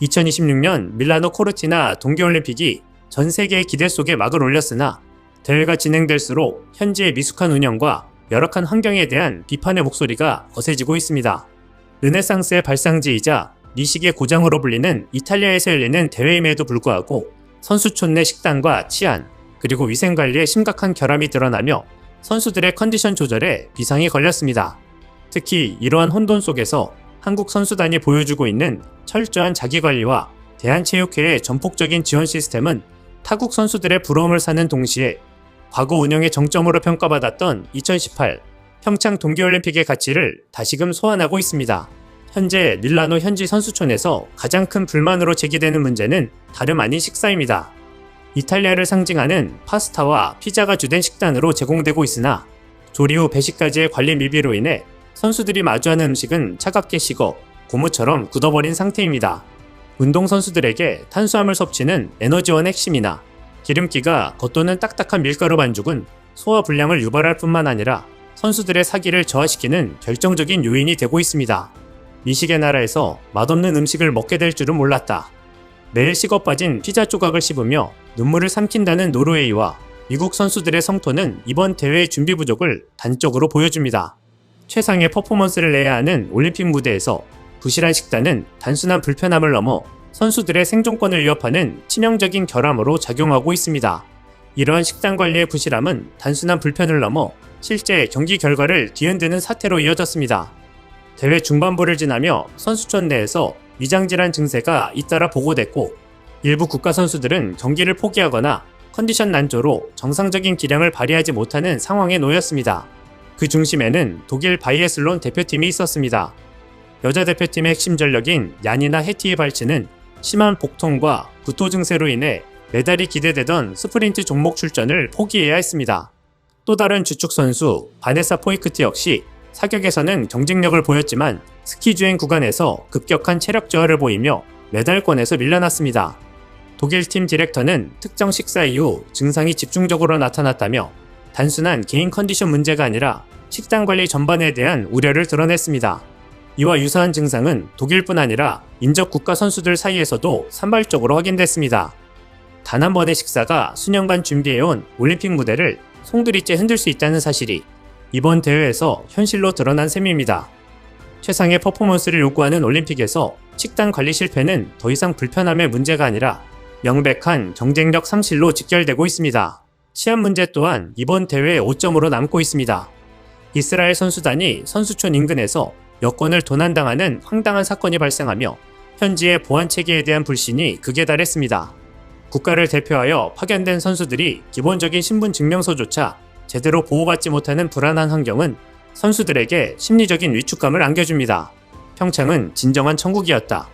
2026년 밀라노 코르티나 동계올림픽이 전 세계의 기대 속에 막을 올렸으나 대회가 진행될수록 현지의 미숙한 운영과 열악한 환경에 대한 비판의 목소리가 거세지고 있습니다. 르네상스의 발상지이자 미식의 고장으로 불리는 이탈리아에서 열리는 대회임에도 불구하고 선수촌 내 식단과 치안, 그리고 위생관리에 심각한 결함이 드러나며 선수들의 컨디션 조절에 비상이 걸렸습니다. 특히 이러한 혼돈 속에서 한국 선수단이 보여주고 있는 철저한 자기관리와 대한체육회의 전폭적인 지원 시스템은 타국 선수들의 부러움을 사는 동시에 과거 운영의 정점으로 평가받았던 2018 평창 동계올림픽의 가치를 다시금 소환하고 있습니다. 현재 밀라노 현지 선수촌에서 가장 큰 불만으로 제기되는 문제는 다름 아닌 식사입니다. 이탈리아를 상징하는 파스타와 피자가 주된 식단으로 제공되고 있으나 조리 후 배식까지의 관리 미비로 인해 선수들이 마주하는 음식은 차갑게 식어 고무처럼 굳어버린 상태입니다. 운동선수들에게 탄수화물 섭취는 에너지원의 핵심이나 기름기가 겉도는 딱딱한 밀가루 반죽은 소화 불량을 유발할 뿐만 아니라 선수들의 사기를 저하시키는 결정적인 요인이 되고 있습니다. 미식의 나라에서 맛없는 음식을 먹게 될 줄은 몰랐다. 매일 식어 빠진 피자 조각을 씹으며 눈물을 삼킨다는 노르웨이와 미국 선수들의 성토는 이번 대회의 준비 부족을 단적으로 보여줍니다. 최상의 퍼포먼스를 내야 하는 올림픽 무대에서 부실한 식단은 단순한 불편함을 넘어 선수들의 생존권을 위협하는 치명적인 결함으로 작용하고 있습니다. 이러한 식단 관리의 부실함은 단순한 불편을 넘어 실제 경기 결과를 뒤흔드는 사태로 이어졌습니다. 대회 중반부를 지나며 선수촌 내에서 위장질환 증세가 잇따라 보고됐고 일부 국가 선수들은 경기를 포기하거나 컨디션 난조로 정상적인 기량을 발휘하지 못하는 상황에 놓였습니다. 그 중심에는 독일 바이애슬론 대표팀이 있었습니다. 여자 대표팀의 핵심 전력인 야니나 헤티의 발치는 심한 복통과 구토 증세로 인해 메달이 기대되던 스프린트 종목 출전을 포기해야 했습니다. 또 다른 주축 선수 바네사 포이크트 역시 사격에서는 경쟁력을 보였지만 스키 주행 구간에서 급격한 체력 저하를 보이며 메달권에서 밀려났습니다. 독일 팀 디렉터는 특정 식사 이후 증상이 집중적으로 나타났다며 단순한 개인 컨디션 문제가 아니라 식단 관리 전반에 대한 우려를 드러냈습니다. 이와 유사한 증상은 독일뿐 아니라 인접 국가 선수들 사이에서도 산발적으로 확인됐습니다. 단 한 번의 식사가 수년간 준비해온 올림픽 무대를 송두리째 흔들 수 있다는 사실이 이번 대회에서 현실로 드러난 셈입니다. 최상의 퍼포먼스를 요구하는 올림픽에서 식단 관리 실패는 더 이상 불편함의 문제가 아니라 명백한 경쟁력 상실로 직결되고 있습니다. 치안 문제 또한 이번 대회의 오점으로 남고 있습니다. 이스라엘 선수단이 선수촌 인근에서 여권을 도난당하는 황당한 사건이 발생하며 현지의 보안 체계에 대한 불신이 극에 달했습니다. 국가를 대표하여 파견된 선수들이 기본적인 신분 증명서조차 제대로 보호받지 못하는 불안한 환경은 선수들에게 심리적인 위축감을 안겨줍니다. 평창은 진정한 천국이었다.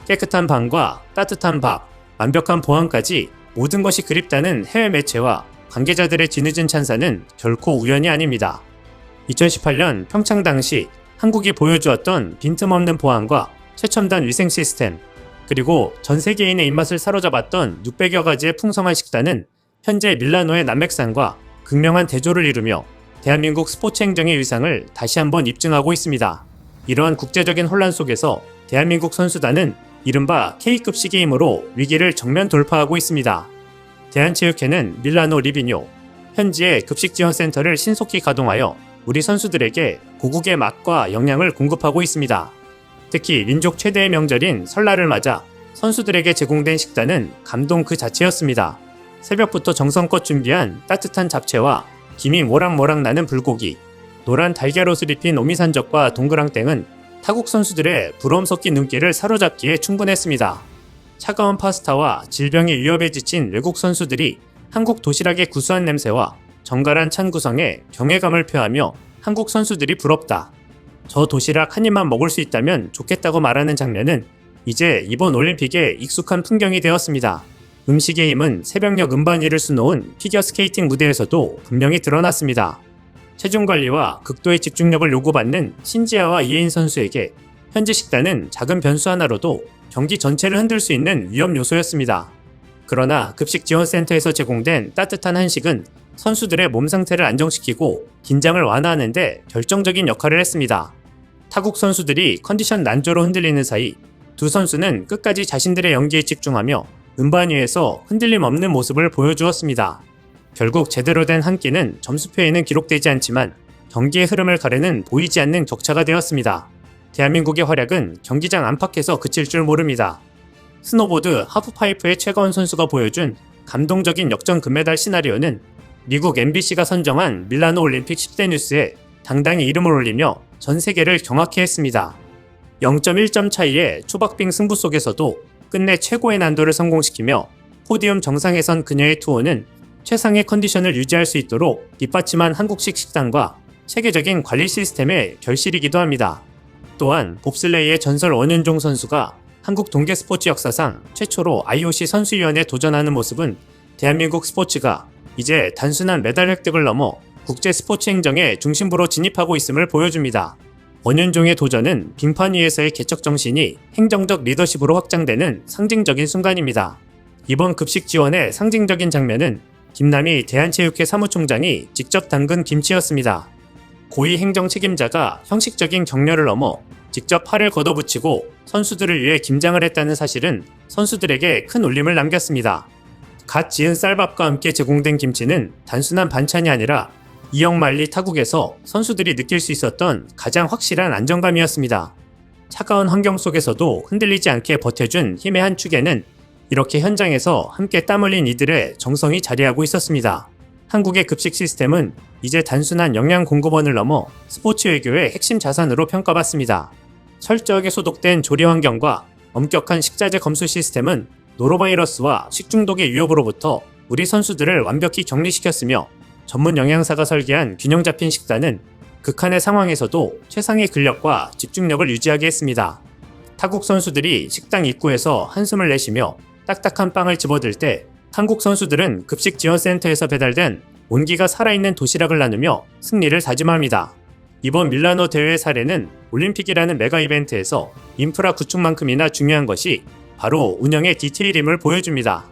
깨끗한 방과 따뜻한 밥, 완벽한 보안까지 모든 것이 그립다는 해외 매체와 관계자들의 뒤늦은 찬사는 결코 우연이 아닙니다. 2018년 평창 당시 한국이 보여주었던 빈틈없는 보안과 최첨단 위생 시스템, 그리고 전 세계인의 입맛을 사로잡았던 600여 가지의 풍성한 식단은 현재 밀라노의 남맥상과 극명한 대조를 이루며 대한민국 스포츠 행정의 위상을 다시 한번 입증하고 있습니다. 이러한 국제적인 혼란 속에서 대한민국 선수단은 이른바 K급 시게임으로 위기를 정면 돌파하고 있습니다. 대한체육회는 밀라노 리비뇨, 현지의 급식지원센터를 신속히 가동하여 우리 선수들에게 고국의 맛과 영양을 공급하고 있습니다. 특히 민족 최대의 명절인 설날을 맞아 선수들에게 제공된 식단은 감동 그 자체였습니다. 새벽부터 정성껏 준비한 따뜻한 잡채와 김이 모락모락 나는 불고기, 노란 달걀옷을 입힌 오미산적과 동그랑땡은 타국 선수들의 부러움 섞인 눈길을 사로잡기에 충분했습니다. 차가운 파스타와 질병의 위협에 지친 외국 선수들이 한국 도시락의 구수한 냄새와 정갈한 찬 구성에 경외감을 표하며 한국 선수들이 부럽다. 저 도시락 한 입만 먹을 수 있다면 좋겠다고 말하는 장면은 이제 이번 올림픽에 익숙한 풍경이 되었습니다. 음식의 힘은 새벽녘 음반위를 수놓은 피겨스케이팅 무대에서도 분명히 드러났습니다. 체중 관리와 극도의 집중력을 요구받는 신지아와 이혜인 선수에게 현지 식단은 작은 변수 하나로도 경기 전체를 흔들 수 있는 위험 요소였습니다. 그러나 급식지원센터에서 제공된 따뜻한 한식은 선수들의 몸 상태를 안정시키고 긴장을 완화하는 데 결정적인 역할을 했습니다. 타국 선수들이 컨디션 난조로 흔들리는 사이 두 선수는 끝까지 자신들의 연기에 집중하며 음반 위에서 흔들림 없는 모습을 보여주었습니다. 결국 제대로 된 한 끼는 점수표에는 기록되지 않지만 경기의 흐름을 가르는 보이지 않는 격차가 되었습니다. 대한민국의 활약은 경기장 안팎에서 그칠 줄 모릅니다. 스노보드 하프파이프의 최가원 선수가 보여준 감동적인 역전 금메달 시나리오는 미국 MBC가 선정한 밀라노 올림픽 10대 뉴스에 당당히 이름을 올리며 전 세계를 경악해 했습니다. 0.1점 차이의 초박빙 승부 속에서도 끝내 최고의 난도를 성공시키며 포디움 정상에 선 그녀의 투혼은 최상의 컨디션을 유지할 수 있도록 뒷받침한 한국식 식단과 체계적인 관리 시스템의 결실이기도 합니다. 또한 봅슬레이의 전설 원윤종 선수가 한국 동계 스포츠 역사상 최초로 IOC 선수위원회에 도전하는 모습은 대한민국 스포츠가 이제 단순한 메달 획득을 넘어 국제 스포츠 행정의 중심부로 진입하고 있음을 보여줍니다. 원윤종의 도전은 빙판 위에서의 개척 정신이 행정적 리더십으로 확장되는 상징적인 순간입니다. 이번 급식 지원의 상징적인 장면은 김남희 대한체육회 사무총장이 직접 담근 김치였습니다. 고위 행정 책임자가 형식적인 격려를 넘어 직접 팔을 걷어붙이고 선수들을 위해 김장을 했다는 사실은 선수들에게 큰 울림을 남겼습니다. 갓 지은 쌀밥과 함께 제공된 김치는 단순한 반찬이 아니라 이영만리 타국에서 선수들이 느낄 수 있었던 가장 확실한 안정감이었습니다. 차가운 환경 속에서도 흔들리지 않게 버텨준 힘의 한 축에는 이렇게 현장에서 함께 땀 흘린 이들의 정성이 자리하고 있었습니다. 한국의 급식 시스템은 이제 단순한 영양 공급원을 넘어 스포츠 외교의 핵심 자산으로 평가받습니다. 철저하게 소독된 조리 환경과 엄격한 식자재 검수 시스템은 노로바이러스와 식중독의 위협으로부터 우리 선수들을 완벽히 격리시켰으며 전문 영양사가 설계한 균형 잡힌 식단은 극한의 상황에서도 최상의 근력과 집중력을 유지하게 했습니다. 타국 선수들이 식당 입구에서 한숨을 내쉬며 딱딱한 빵을 집어들 때 한국 선수들은 급식지원센터에서 배달된 온기가 살아있는 도시락을 나누며 승리를 다짐합니다. 이번 밀라노 대회의 사례는 올림픽이라는 메가 이벤트에서 인프라 구축만큼이나 중요한 것이 바로 운영의 디테일임을 보여줍니다.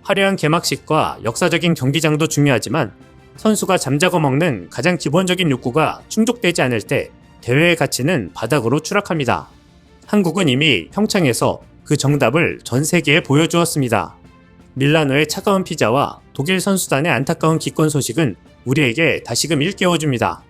화려한 개막식과 역사적인 경기장도 중요하지만 선수가 잠자고 먹는 가장 기본적인 욕구가 충족되지 않을 때 대회의 가치는 바닥으로 추락합니다. 한국은 이미 평창에서 그 정답을 전 세계에 보여주었습니다. 밀라노의 차가운 피자와 독일 선수단의 안타까운 기권 소식은 우리에게 다시금 일깨워줍니다.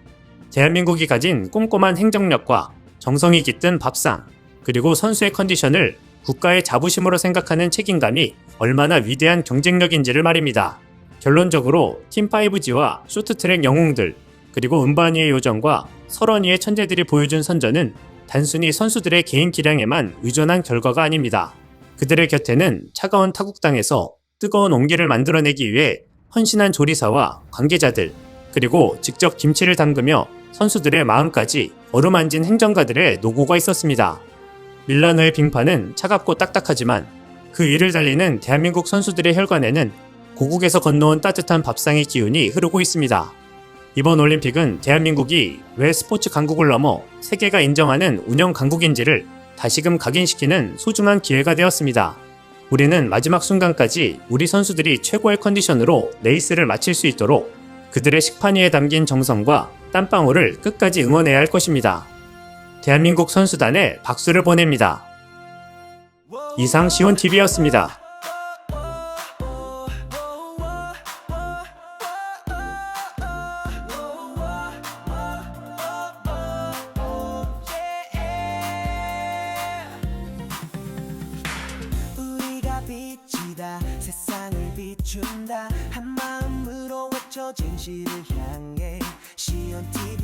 대한민국이 가진 꼼꼼한 행정력과 정성이 깃든 밥상, 그리고 선수의 컨디션을 국가의 자부심으로 생각하는 책임감이 얼마나 위대한 경쟁력인지를 말입니다. 결론적으로 팀5G와 쇼트트랙 영웅들, 그리고 은반이의 요정과 설원이의 천재들이 보여준 선전은 단순히 선수들의 개인 기량에만 의존한 결과가 아닙니다. 그들의 곁에는 차가운 타국 땅에서 뜨거운 온기를 만들어내기 위해 헌신한 조리사와 관계자들, 그리고 직접 김치를 담그며 선수들의 마음까지 어루만진 행정가들의 노고가 있었습니다. 밀라노의 빙판은 차갑고 딱딱하지만 그 위를 달리는 대한민국 선수들의 혈관에는 고국에서 건너온 따뜻한 밥상의 기운이 흐르고 있습니다. 이번 올림픽은 대한민국이 왜 스포츠 강국을 넘어 세계가 인정하는 운영 강국인지를 다시금 각인시키는 소중한 기회가 되었습니다. 우리는 마지막 순간까지 우리 선수들이 최고의 컨디션으로 레이스를 마칠 수 있도록 그들의 식판 위에 담긴 정성과 땀방울을 끝까지 응원해야 할 것입니다. 대한민국 선수단에 박수를 보냅니다. 이상 시온TV였습니다. 세상을 비춘다 한마음으로 외쳐 진실을 향해 시온TV